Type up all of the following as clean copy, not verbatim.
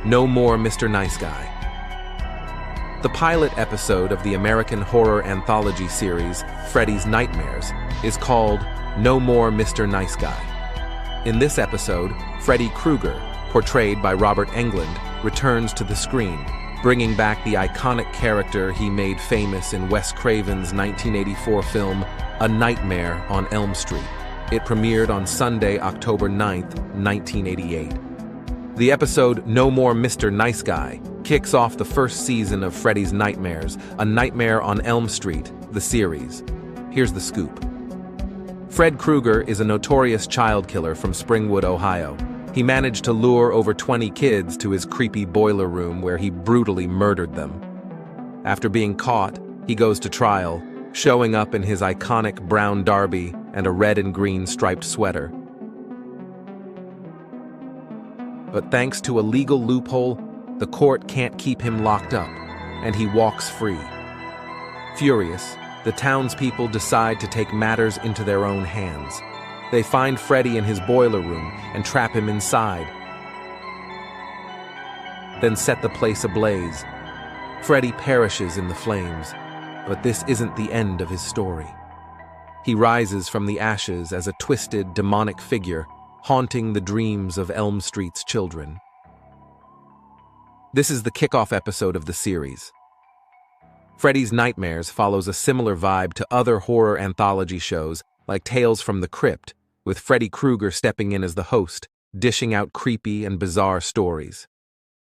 No More Mr. Nice Guy. The pilot episode of the American horror anthology series, Freddy's Nightmares, is called No More Mr. Nice Guy. In this episode, Freddy Krueger, portrayed by Robert Englund, returns to the screen, bringing back the iconic character he made famous in Wes Craven's 1984 film, A Nightmare on Elm Street. It premiered on Sunday, October 9th, 1988. The episode No More Mr. Nice Guy kicks off the first season of Freddy's Nightmares, A Nightmare on Elm Street, the series. Here's the scoop. Fred Krueger is a notorious child killer from Springwood, Ohio. He managed to lure over 20 kids to his creepy boiler room where he brutally murdered them. After being caught, he goes to trial, showing up in his iconic brown derby and a red and green striped sweater. But thanks to a legal loophole, the court can't keep him locked up, and he walks free. Furious, the townspeople decide to take matters into their own hands. They find Freddy in his boiler room and trap him inside, then set the place ablaze. Freddy perishes in the flames, but this isn't the end of his story. He rises from the ashes as a twisted, demonic figure, haunting the dreams of Elm Street's children. This is the kickoff episode of the series. Freddy's Nightmares follows a similar vibe to other horror anthology shows like Tales from the Crypt, with Freddy Krueger stepping in as the host, dishing out creepy and bizarre stories.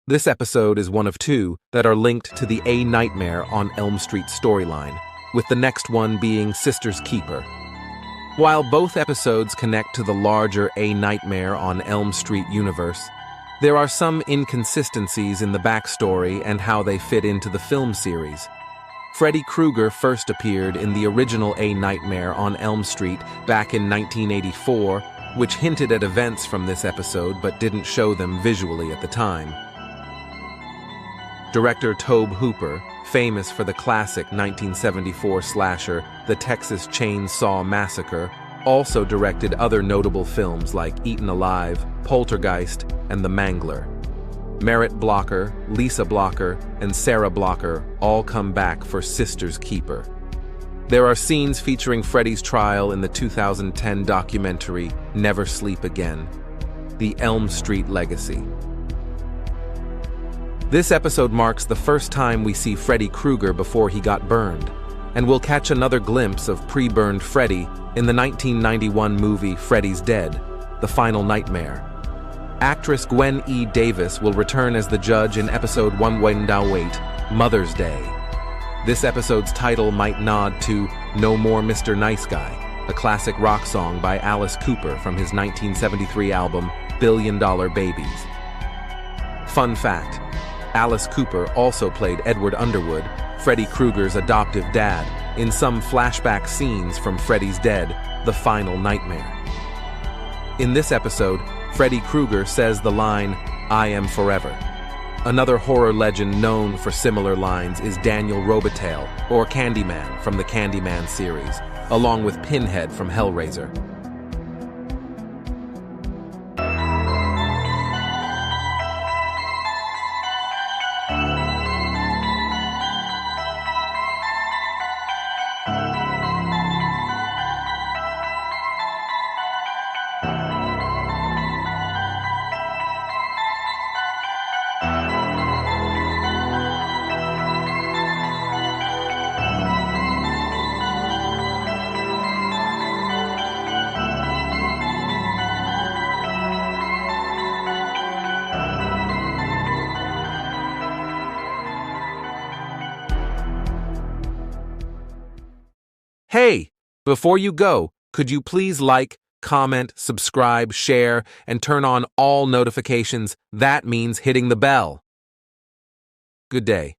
This episode is one of two that are linked to the A Nightmare on Elm Street storyline, with the next one being Sister's Keeper. While both episodes connect to the larger A Nightmare on Elm Street universe, there are some inconsistencies in the backstory and how they fit into the film series. Freddy Krueger first appeared in the original A Nightmare on Elm Street back in 1984, which hinted at events from this episode but didn't show them visually at the time. Director Tobe Hooper, famous for the classic 1974 slasher The Texas Chainsaw Massacre, also directed other notable films like Eaten Alive, Poltergeist, and The Mangler. Merritt Blocker, Lisa Blocker, and Sarah Blocker all come back for Sister's Keeper. There are scenes featuring Freddy's trial in the 2010 documentary Never Sleep Again, The Elm Street Legacy. This episode marks the first time we see Freddy Krueger before he got burned, and we'll catch another glimpse of pre-burned Freddy in the 1991 movie Freddy's Dead, The Final Nightmare. Actress Gwen E. Davis will return as the judge in episode One When Thou Wait, Mother's Day. This episode's title might nod to No More Mr. Nice Guy, a classic rock song by Alice Cooper from his 1973 album Billion Dollar Babies. Fun fact, Alice Cooper also played Edward Underwood, Freddy Krueger's adoptive dad, in some flashback scenes from Freddy's Dead, The Final Nightmare. In this episode, Freddy Krueger says the line, "I am forever." Another horror legend known for similar lines is Daniel Robitaille, or Candyman from the Candyman series, along with Pinhead from Hellraiser. Hey, before you go, could you please like, comment, subscribe, share, and turn on all notifications? That means hitting the bell. Good day.